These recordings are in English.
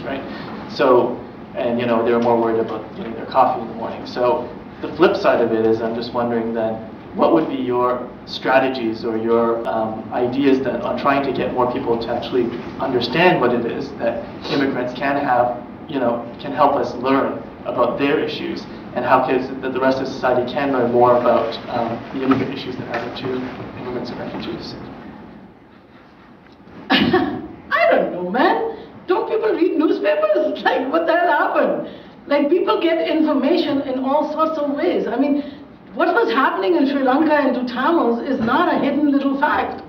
right? So, and you know, they're more worried about getting their coffee in the morning. So the flip side of it is, I'm just wondering then, what would be your strategies or your ideas then on trying to get more people to actually understand what it is that immigrants can have, you know, can help us learn about their issues, and how kids, that the rest of society can learn more about the immigrant issues that happen to immigrants and refugees? I don't know, man. Don't people read newspapers? Like, what the hell happened? Like, people get information in all sorts of ways. I mean, what was happening in Sri Lanka and to Tamils is not a hidden little fact.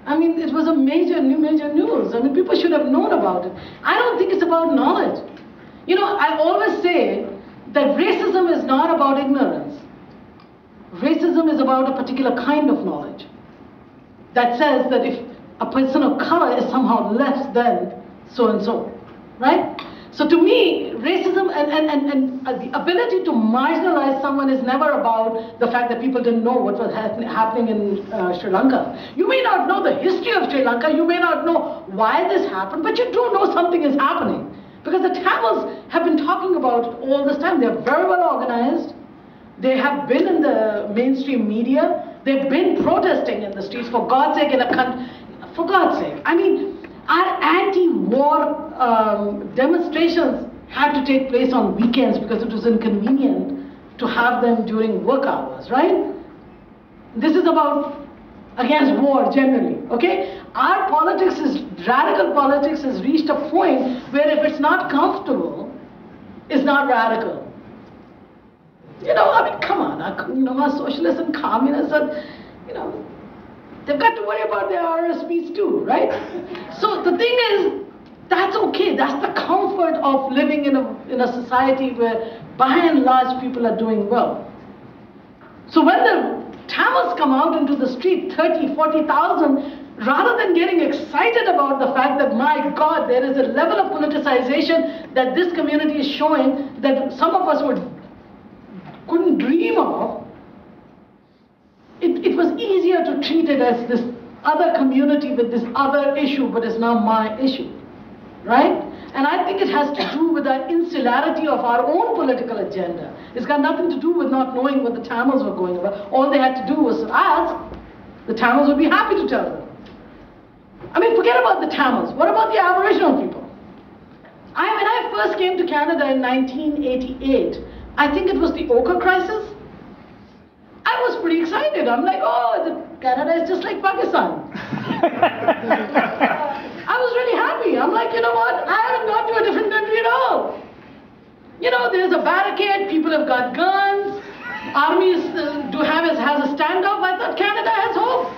I mean, it was a major news. I mean, people should have known about it. I don't think it's about knowledge. You know, I always say that racism is not about ignorance. Racism is about a particular kind of knowledge that says that if a person of color is somehow less than so-and-so, right? So to me, racism and the ability to marginalize someone is never about the fact that people didn't know what was happening in Sri Lanka. You may not know the history of Sri Lanka, you may not know why this happened, but you do know something is happening. Because the Tamils have been talking about it all this time. They're very well organized. They have been in the mainstream media. They've been protesting in the streets, for God's sake, in a country. For God's sake. I mean, our anti-war demonstrations had to take place on weekends because it was inconvenient to have them during work hours, right? This is about against war generally, okay? Our politics is, radical politics has reached a point where if it's not comfortable, it's not radical. You know, I mean, come on, you know, our socialists and communists are, you know, they've got to worry about their RSPs too, right? So the thing is, that's okay. That's the comfort of living in a society where, by and large, people are doing well. So when the Tamils come out into the street, 30, 40,000, rather than getting excited about the fact that, my God, there is a level of politicization that this community is showing that some of us couldn't dream of, it was easier to treat it as this other community with this other issue, but it's now my issue, right? And I think it has to do with that insularity of our own political agenda. It's got nothing to do with not knowing what the Tamils were going about. All they had to do was ask. The Tamils would be happy to tell them. I mean, forget about the Tamils. What about the Aboriginal people? When I first came to Canada in 1988, I think it was the ochre crisis. I was pretty excited. I'm like, oh, Canada is just like Pakistan. I was really happy. I'm like, you know what? I haven't gone to a different country at all. You know, there's a barricade, people have got guns, armies has a standoff. I thought Canada has hope.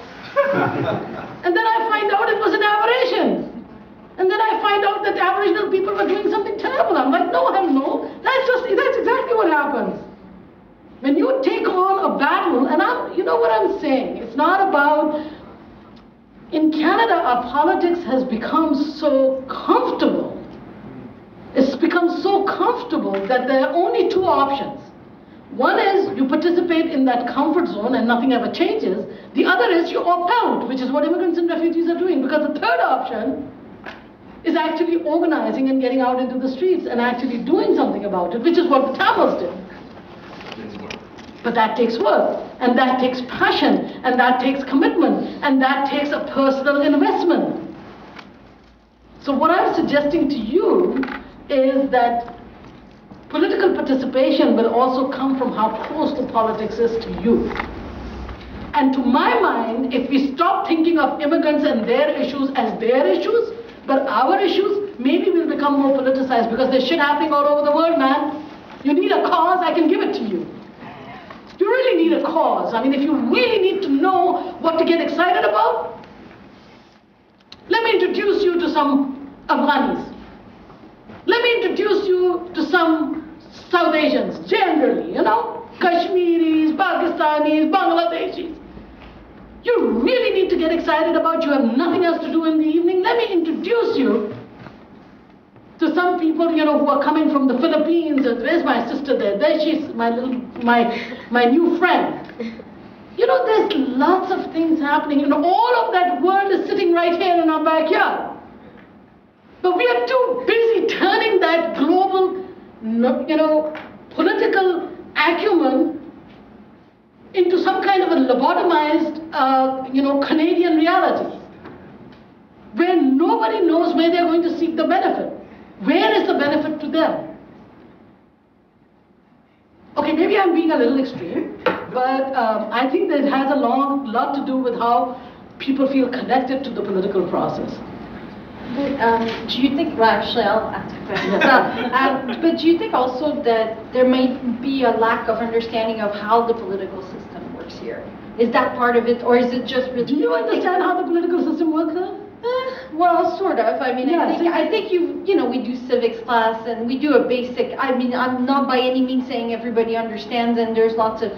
And then I find out it was an aberration. And then I find out that Aboriginal people were doing something terrible. I'm like, no, that's exactly what happens. When you take on a battle, and you know what I'm saying, it's not about, in Canada, our politics has become so comfortable. It's become so comfortable that there are only two options. One is you participate in that comfort zone and nothing ever changes. The other is you opt out, which is what immigrants and refugees are doing. Because the third option is actually organizing and getting out into the streets and actually doing something about it, which is what the Tamils did. But that takes work, and that takes passion, and that takes commitment, and that takes a personal investment. So what I'm suggesting to you is that political participation will also come from how close the politics is to you. And to my mind, if we stop thinking of immigrants and their issues as their issues, but our issues, maybe we'll become more politicized, because there's shit happening all over the world, man. You need a cause, I can give it to you. You really need a cause. I mean, if you really need to know what to get excited about, let me introduce you to some Afghanis. Let me introduce you to some South Asians, generally, you know, Kashmiris, Pakistanis, Bangladeshis. You really need to get excited about, you have nothing else to do in the evening. Let me introduce you to some people, you know, who are coming from the Philippines. Where's my sister there? There she's, my new friend. You know, there's lots of things happening. You know, all of that world is sitting right here in our backyard. But we are too busy political acumen into some kind of a lobotomized, Canadian reality, where nobody knows where they're going to seek the benefit. Where is the benefit to them? Okay, maybe I'm being a little extreme, but I think that it has a lot to do with how people feel connected to the political process. But do you think, well, actually, I'll ask a question. But do you think also that there might be a lack of understanding of how the political system works here? Is that part of it, or is it just really... Do you understand how the political system works then? Well, sort of. I mean, Yeah, I think we do civics class and we do a basic, I mean, I'm not by any means saying everybody understands, and there's lots of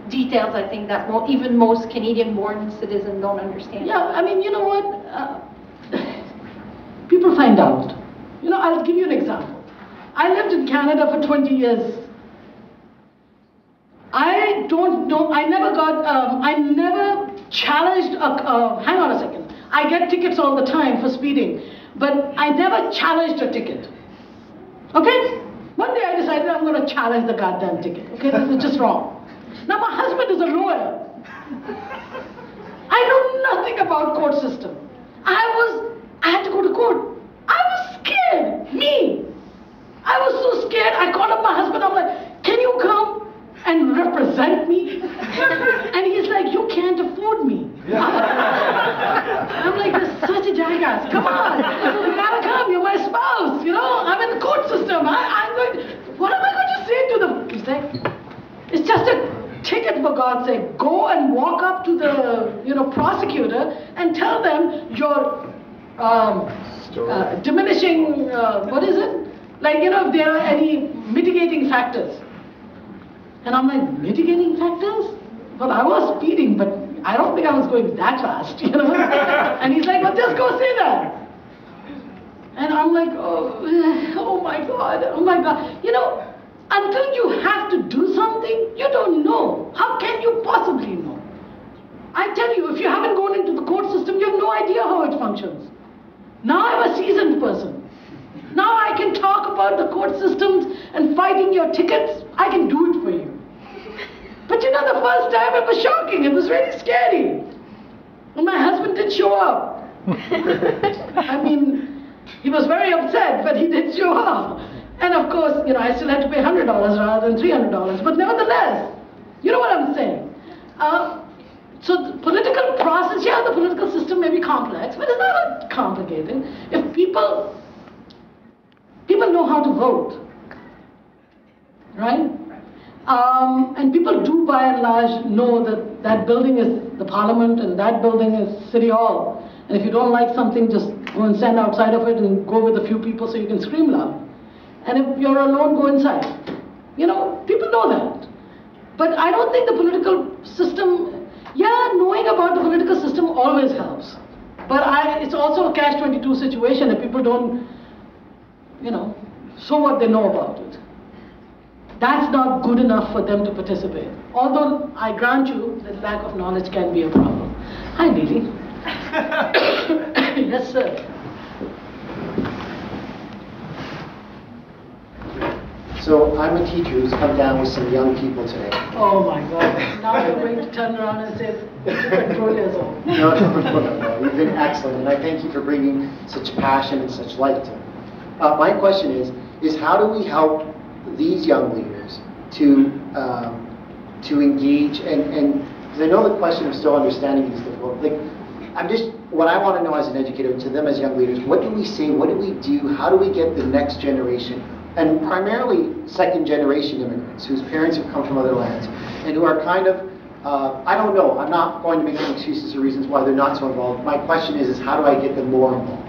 details I think that even most Canadian-born citizens don't understand. Yeah, I mean, you know what? People find out. I'll give you an example. I lived in Canada for 20 years. I don't know, I never challenged hang on a second. I get tickets all the time for speeding, but I never challenged a ticket. Okay? One day I decided I'm going to challenge the goddamn ticket. Okay? This is just wrong. Now my husband is a lawyer. I know nothing about court system. I had to go to court. I was scared. Me. I was so scared. I called up my husband. I'm like, can you come and represent me? And he's like, you can't afford me. I'm like, you're such a jackass. Come on. You gotta come. You're my spouse. I'm in the court system. I'm going, what am I going to say to them? He's like, it's just a ticket, for God's sake. Go and walk up to the prosecutor and tell them your diminishing, what is it? Like, if there are any mitigating factors. And I'm like, mitigating factors? Well, I was speeding, but I don't think I was going that fast, And he's like, well, just go say that. And I'm like, oh my God. Until you have to do something, you don't know. How can you possibly know? I tell you, if you haven't gone into the court system, you have no idea how it functions. Now I'm a seasoned person. Now I can talk about the court systems and fighting your tickets. I can do it for you. But the first time it was shocking. It was really scary. And my husband did show up. I mean, he was very upset, but he did show up. And of course, I still had to pay $100 rather than $300. But nevertheless, you know what I'm saying? So the political process, the political system may be complex, but it's not complicated. If people know how to vote, right? And people do by and large know that that building is the parliament and that building is City Hall. And if you don't like something, just go and stand outside of it and go with a few people so you can scream loud. And if you're alone, go inside. People know that. But I don't think the political system, knowing about the political system always helps. But it's also a catch-22 situation if people don't, show what they know about it. That's not good enough for them to participate. Although I grant you that lack of knowledge can be a problem. Hi, Lily. Yes, sir. So I'm a teacher who's come down with some young people today. Oh my God. Now you're going to turn around and say, control yourself. No. You've been excellent, and I thank you for bringing such passion and such light to it. My question is how do we help these young leaders to engage and because I know the question of still understanding is difficult. What I want to know as an educator to them as young leaders, what do we say, what do we do, how do we get the next generation, and primarily second generation immigrants whose parents have come from other lands and who are kind of, I don't know, I'm not going to make any excuses or reasons why they're not so involved. My question is how do I get them more involved?